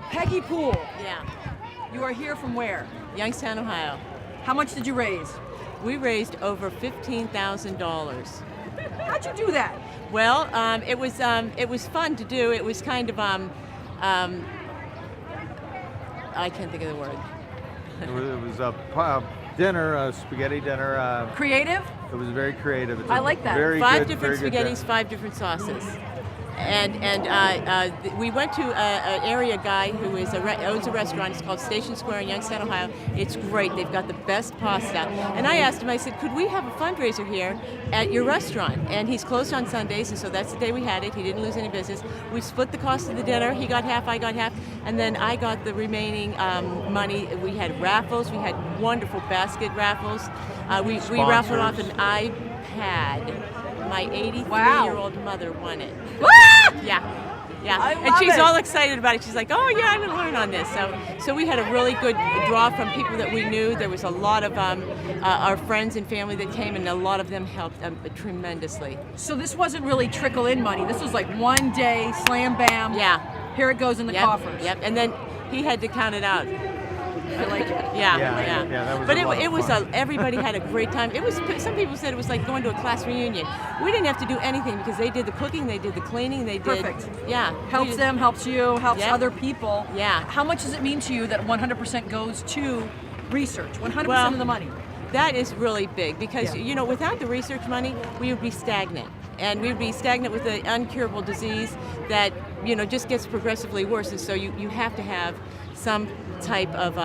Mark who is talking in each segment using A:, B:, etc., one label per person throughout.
A: Peggy Pool.
B: Yeah,
A: You are here from where?
B: Youngstown, Ohio.
A: How much did you raise?
B: We raised over $15,000.
A: How'd you do that?
B: Well, it was fun to do. It was kind of I can't think of the word.
C: It was a dinner, a spaghetti dinner.
A: Creative?
C: It was very creative. It's
A: I like that.
C: Very
B: Five
C: good,
B: different
C: very good
B: spaghettis, 5 different sauces. And we went to an area guy who owns a restaurant. It's called Station Square in Youngstown, Ohio. It's great. They've got the best pasta. And I asked him, I said, could we have a fundraiser here at your restaurant? And he's closed on Sundays, and so that's the day we had it. He didn't lose any business. We split the cost of the dinner. He got half, I got half. And then I got the remaining money. We had raffles. We had wonderful basket raffles. We raffled off an iPad. My 83-year-old mother won it. Yeah.
A: I
B: And
A: love
B: she's
A: it.
B: all excited about it. She's like, oh yeah, I'm going to learn on this. So we had a really good draw from people that we knew. There was a lot of our friends and family that came, and a lot of them helped tremendously.
A: So this wasn't really trickle-in money. This was like one day, slam bam.
B: Yeah.
A: Here it goes in the coffers.
B: Yep. And then he had to count it out.
A: I like it.
B: Yeah.
C: that was
B: But
C: a lot of
B: it was
C: fun.
B: everybody had a great time. It was. Some people said it was like going to a class reunion. We didn't have to do anything because they did the cooking, they did the cleaning, they did.
A: Perfect.
B: Yeah.
A: Helps them, helps you, helps
B: Yep.
A: other people.
B: Yeah.
A: How much does it mean to you that 100% goes to research? 100%
B: Well,
A: of the money.
B: That is really big because,
A: Yeah.
B: without the research money, we would be stagnant. And we would be stagnant with an incurable disease that, just gets progressively worse. And so you have to have some type of,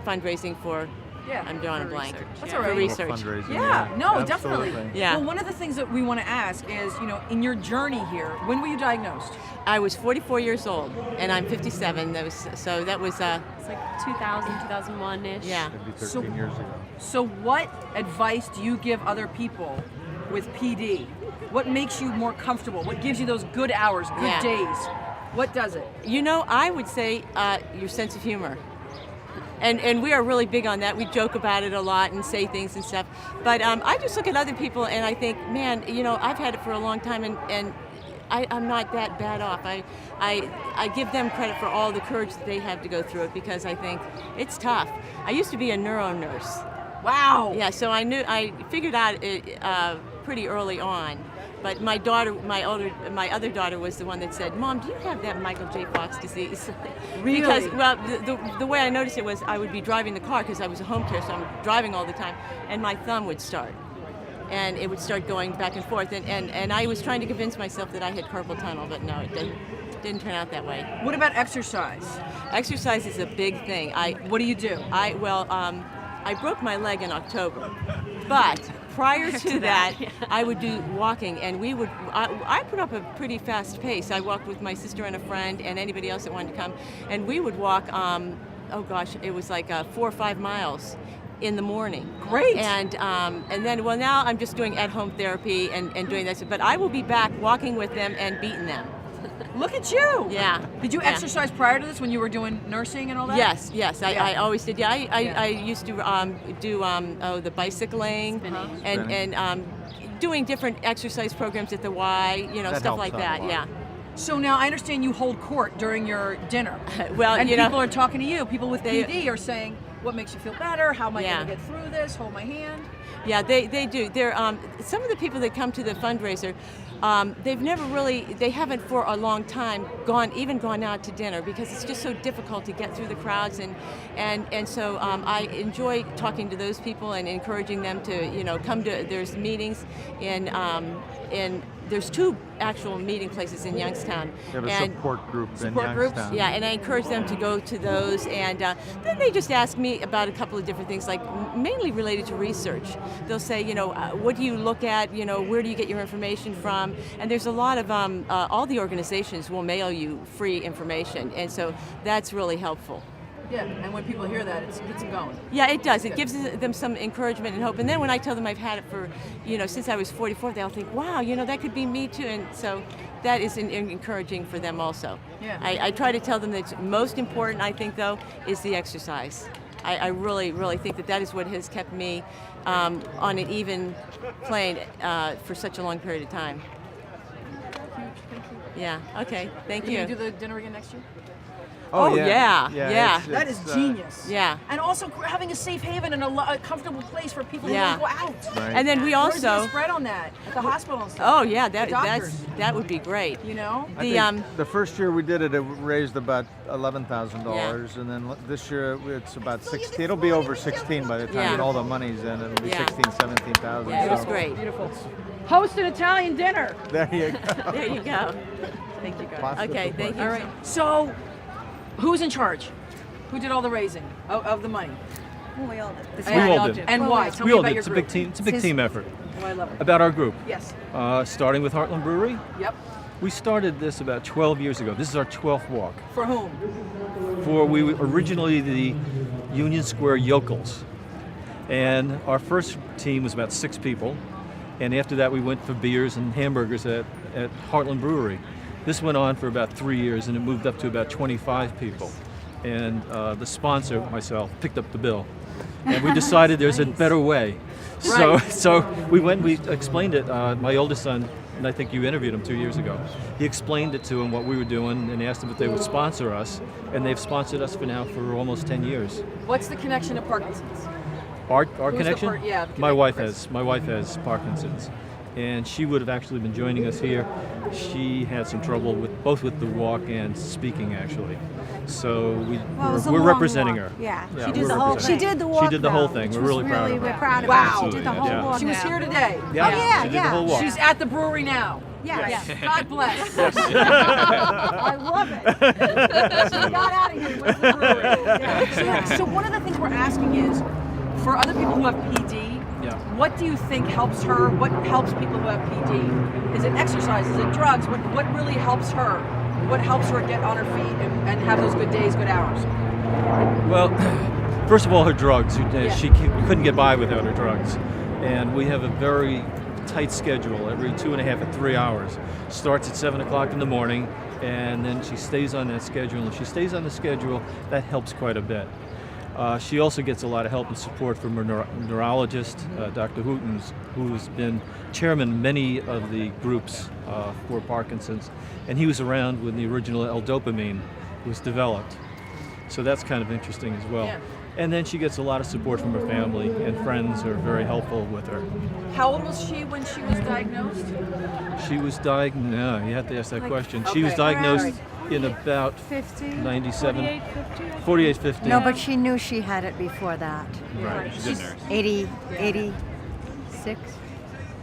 B: fundraising for,
A: Yeah.
B: I'm drawing a blank.
A: That's all
B: For
A: right.
B: research.
C: Fundraising,
A: Yeah, no,
C: absolutely.
A: definitely.
B: Yeah.
A: Well, one of the things that we want to ask is, in your journey here, when were you diagnosed?
B: I was 44 years old, and I'm 57. That was
D: It's like 2000, 2001-ish.
B: yeah.
C: Maybe 13
A: So-
C: years ago.
A: So what advice do you give other people with PD? What makes you more comfortable? What gives you those good hours, good
B: Yeah.
A: days? What does it?
B: I would say your sense of humor. And we are really big on that. We joke about it a lot and say things and stuff. But I just look at other people and I think, man, I've had it for a long time and I'm not that bad off. I give them credit for all the courage that they have to go through it because I think it's tough. I used to be a neuro nurse.
A: Wow.
B: Yeah, so I figured out it pretty early on. But my other daughter was the one that said, "Mom, do you have that Michael J. Fox disease?"
A: Really?
B: Because, well, the way I noticed it was I would be driving the car because I was a home care, so I'm driving all the time, and my thumb would start. And it would start going back and forth. And I was trying to convince myself that I had carpal tunnel, but no, it didn't turn out that way.
A: What about exercise?
B: Exercise is a big thing.
A: What do you do?
B: I broke my leg in October, but prior to that, I would do walking, and I put up a pretty fast pace. I walked with my sister and a friend and anybody else that wanted to come, and we would walk, it was like 4 or 5 miles in the morning.
A: Great.
B: And then, now I'm just doing at-home therapy and doing this, but I will be back walking with them and beating them.
A: Look at you.
B: Yeah.
A: Did you
B: Yeah.
A: exercise prior to this when you were doing nursing and all that?
B: Yes,
A: Yeah.
B: I always did. Yeah, I
A: Yeah.
B: used to do the bicycling
D: Spinning.
B: and doing different exercise programs at the Y,
C: That
B: stuff
C: helps
B: like
C: out a
B: that.
C: lot.
B: Yeah.
A: So now I understand you hold court during your dinner.
B: Well,
A: and people are talking to you. People with
B: they-
A: PD are saying, what makes you feel better? How am I
B: Yeah.
A: going to get through this? Hold my hand.
B: Yeah, they do. They're some of the people that come to the fundraiser. They haven't for a long time gone out to dinner because it's just so difficult to get through the crowds and so I enjoy talking to those people and encouraging them to come to. There's meetings in there's 2 actual meeting places in Youngstown.
C: We have a
B: and
C: support group in
B: support groups,
C: Youngstown.
B: yeah, and I encourage them to go to those, and then they just ask me about a couple of different things, like mainly related to research. They'll say, what do you look at, where do you get your information from? And there's a lot of, all the organizations will mail you free information, and so that's really helpful.
A: Yeah, and when people hear that, it gets them going.
B: Yeah, it does. It gives them some encouragement and hope. And then when I tell them I've had it for, since I was 44, they'll think, wow, that could be me too. And so that is encouraging for them also.
A: Yeah.
B: I try to tell them that most important, I think, though, is the exercise. I really, really think that is what has kept me on an even plane for such a long period of time. Yeah. Okay. Thank
A: Are you
B: you.
A: gonna do the dinner again next year?
B: Oh, yeah.
C: it's-
A: That is
C: it's,
A: genius.
B: Yeah.
A: And also having a safe haven and a comfortable place for people
B: Yeah.
A: who want to go out.
C: Right.
B: And then we
A: Where's the
B: also.
A: spread on that at the hospital and stuff?
B: Oh yeah,
A: The doctors.
B: that would be great.
A: You know?
C: I
B: The
C: think the first year we did it, it raised about $11,000,
B: Yeah.
C: and then this year it's about 16. It'll be over 16 by the time
B: Yeah.
C: all the money's in. It'll be
B: Yeah.
C: 16, 17,000.
B: Yeah, it was
C: so
B: great.
A: Beautiful. Host an Italian dinner.
C: There you go.
B: There you go.
A: Thank you guys.
C: Pasta
B: Okay, thank you.
A: All right. So, who's in charge? Who did all the raising of the money?
E: We all did.
A: And,
F: We all did.
A: And why? Tell
F: We
A: me
F: all
A: about
F: did.
A: your
F: It's a
A: group.
F: big team. It's a big team effort.
A: Oh, I love it.
F: About our group,
A: Yes.
F: starting with Heartland Brewery.
A: Yep.
F: We started this about 12 years ago. This is our 12th walk.
A: For whom?
F: We were originally the Union Square Yokels, and our first team was about 6 people, and after that we went for beers and hamburgers at Heartland Brewery. This went on for about 3 years, and it moved up to about 25 people. And the sponsor, myself, picked up the bill, and we decided there's a better way.
A: Right.
F: So we went. We explained it. My oldest son, and I think you interviewed him 2 years ago. He explained it to him what we were doing, and asked them if they would sponsor us, and they've sponsored us for almost 10 years.
A: What's the connection to Parkinson's?
F: Our
A: Who's the
F: connection?
A: yeah, the
F: My
A: connection,
F: wife
A: Chris.
F: has. My wife has Parkinson's, and she would have actually been joining us here. She had some trouble with both the walk and speaking, actually. So we're representing her.
E: Yeah,
F: Yeah,
E: she
F: we're
E: did the whole. She
F: representing her.
E: did the walk.
F: She did the whole
E: though,
F: thing.
E: which
F: We're
E: was
F: really proud of her.
E: We're proud of
A: Wow.
E: her. She did the whole
F: Yeah.
E: walk.
A: She was here today.
F: Yeah,
E: Oh, yeah,
F: she did
E: yeah.
F: the whole walk.
A: She's at the brewery now.
E: Yes.
A: God bless.
E: I love it. She got out of here. Went to the brewery. Yeah.
A: So one of the things we're asking is, for other people who have PD,
F: Yeah.
A: what do you think helps her? What helps people who have PD? Is it exercise? Is it drugs? What really helps her? What helps her get on her feet and have those good days, good hours?
F: Well, first of all, her drugs.
A: Yeah.
F: She couldn't get by without her drugs, and we have a very tight schedule. Every 2.5 to 3 hours. Starts at 7 o'clock in the morning, and then she stays on that schedule. If she stays on the schedule, that helps quite a bit. She also gets a lot of help and support from her neurologist, Dr. Hootens, who's been chairman of many of the groups for Parkinson's, and he was around when the original L-dopamine was developed. So that's kind of interesting as well.
A: Yeah.
F: And then she gets a lot of support from her family, and friends are very helpful with her.
A: How old was she when she was diagnosed?
F: She was diagnosed, no, you have to ask that question. She was
A: Okay.
F: diagnosed in about
E: 50.
F: 97, 48, 50.
E: No, but she knew she had it before that.
F: Right.
E: 86.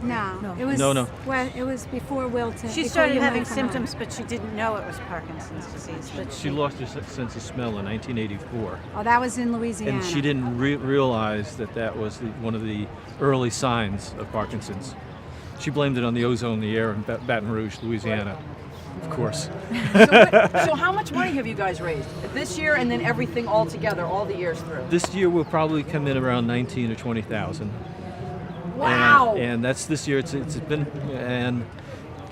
G: No, it was
F: No.
G: Well, it was before Wilton.
E: She
G: before
E: started
G: you
E: having
G: went from home.
E: symptoms, but she didn't know it was Parkinson's disease. But
F: She lost her sense of smell in 1984,
G: Oh, that was in Louisiana.
F: and she didn't realize that was one of the early signs of Parkinson's. She blamed it on the ozone in the air in Baton Rouge, Louisiana, of course.
A: So how much money have you guys raised this year, and then everything all together, all the years through?
F: This year we'll probably come in around 19 or 20,000.
A: Wow.
F: And that's this year. It's been and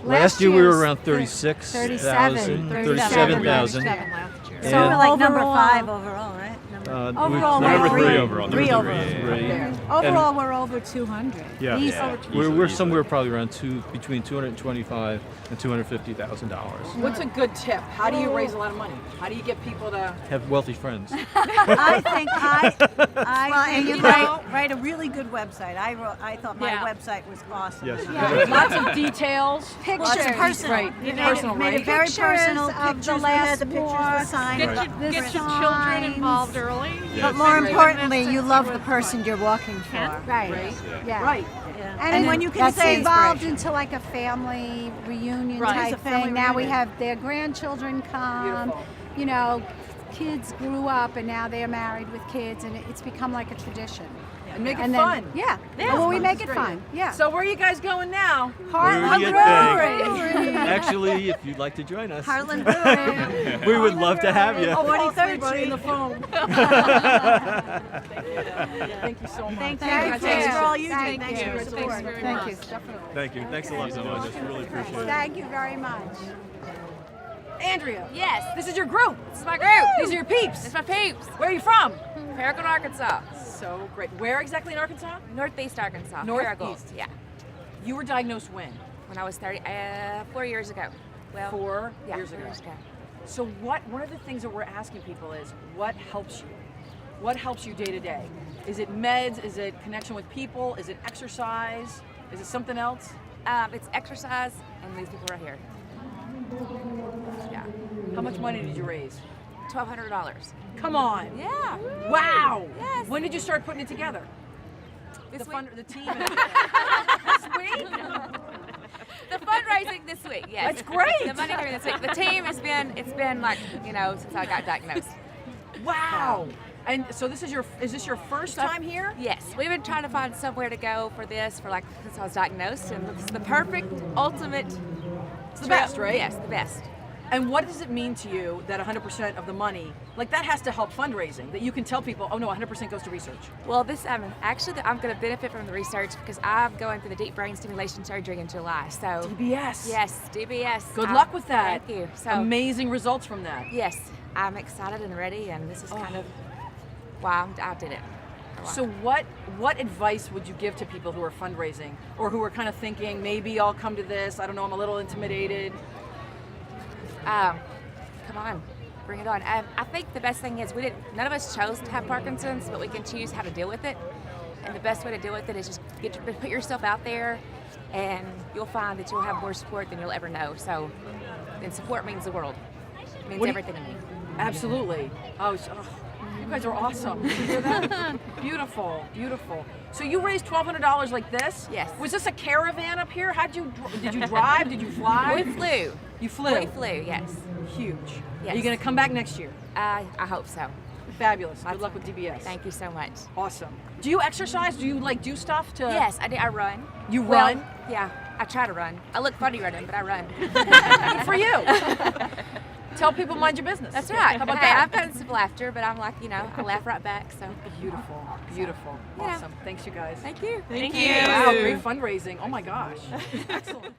G: Last
F: last year we were
G: year's
F: around
G: 37,000.
F: 37,000.
E: so
F: And
E: we're like number
G: Overall-
E: 5 overall, right?
G: Overall,
F: number
G: we're
F: 3
G: overall.
F: Number
G: Three
F: three,
G: overall.
F: yeah.
G: Overall, we're over 200.
F: Yeah.
G: Easily.
F: We're somewhere probably around between $225,000 and $250,000.
A: What's a good tip? How do you raise a lot of money? How do you get people to?
F: Have wealthy friends.
E: I think
G: and
E: you
G: you
E: write a really good website. I thought my
B: Yeah.
E: website was awesome.
F: Yes.
A: Lots of details.
G: Pictures.
E: Lots of personal.
A: Right.
E: You
A: Personal,
E: made it
A: right?
E: very
G: Pictures
E: personal.
G: of the
E: Pictures. We
G: last
E: had the pictures, the
G: walk.
E: sign.
F: Right.
G: The
D: Get your
G: signs.
D: children involved early.
E: But more importantly, you love the person you're walking for.
G: Right.
A: Right.
G: Yeah.
A: Right.
G: And,
E: when you can
G: that's
E: say
G: evolved
E: inspiration.
G: into like a family reunion
B: Right.
G: type
E: It's a family
G: thing. Now we
E: reunion.
G: have their grandchildren come.
A: Beautiful.
G: You know, kids grew up and now they're married with kids, and it's become like a tradition.
A: And make it
G: And
A: fun.
G: then, yeah. Well, we make it fun. Yeah.
A: So where are you guys going now?
G: Heartland
F: Brewery.
G: Brewery.
F: Actually, if you'd like to join us,
E: Heartland Brewery.
F: we would love to have you.
A: Oh,
E: 43rd
A: buddy in the
E: Street.
A: phone. Thank you so much.
E: Thank you.
G: Thank
E: Thanks
G: you.
E: for all you do.
G: Thank
E: Thanks
G: you.
E: for your support.
G: Thank you.
F: Thank you. Thanks a lot so much. I really appreciate it.
G: Thank you very much.
A: Andrea.
D: Yes.
A: This is your group.
D: This is my group.
A: These are your peeps.
D: It's my peeps.
A: Where are you from?
D: Paragon, Arkansas.
A: So great. Where exactly in Arkansas?
D: Northeast Arkansas.
A: Northeast.
D: Paragould. Yeah.
A: You were diagnosed when?
D: When I was 4 years ago.
H: Well,
A: 4
H: yeah,
A: years
H: 4
A: ago.
H: years ago.
A: So one of the things that we're asking people is, what helps you? What helps you day to day? Is it meds? Is it connection with people? Is it exercise? Is it something else?
H: It's exercise and these people right here. Yeah.
A: How much money did you raise?
H: $1,200.
A: Come on.
H: Yeah.
A: Wow.
H: Yes.
A: When did you start putting it together?
H: This
A: the
H: week.
A: the team and everything. This week?
H: The fundraising this week, yes.
A: That's great.
H: The money coming this week. The team it's been like, since I got diagnosed.
A: Wow. And so is this your first time here?
H: Yes. We've been trying to find somewhere to go for this since I was diagnosed, and it's the perfect, ultimate.
A: It's the best, right?
H: Yes, the best.
A: And what does it mean to you that 100% of the money, like that has to help fundraising, that you can tell people, oh no, 100% goes to research?
H: Well, this I'm going to benefit from the research because I'm going through the deep brain stimulation surgery in July. So
A: DBS.
H: Yes, DBS.
A: Good luck with that.
H: Thank you. So
A: amazing results from that.
H: yes, I'm excited and ready, and this is kind of why I did it.
A: So what advice would you give to people who are fundraising or who are kind of thinking, maybe I'll come to this, I don't know, I'm a little intimidated?
H: Come on, bring it on. I think the best thing is none of us chose to have Parkinson's, but we can choose how to deal with it. And the best way to deal with it is just put yourself out there, and you'll find that you'll have more support than you'll ever know. So, and support means the world. It means everything to me.
A: Absolutely. You guys are awesome. Did you hear that? Beautiful, beautiful. So you raised $1,200 like this?
H: Yes.
A: Was this a caravan up here? Did you drive? Did you fly?
H: We flew.
A: You flew?
H: We flew, yes.
A: Huge.
H: Yes.
A: Are you going to come back next year?
H: I hope so.
A: Fabulous. Good luck with DBS.
H: Thank you so much.
A: Awesome. Do you exercise? Do you do stuff to?
H: Yes, I do. I run.
A: You
H: Well,
A: run?
H: Yeah, I try to run. I look funny running, but I run.
A: Good for you. Tell people mind your business.
H: That's right.
A: How about
H: Hey,
A: that?
H: I've gotten some laughter, but I'm like, I laugh right back. So
A: Beautiful. Beautiful.
H: Yeah.
A: Awesome. Thanks, you guys.
H: thank you.
B: Thank you.
A: Wow, great fundraising. Oh my gosh. Excellent.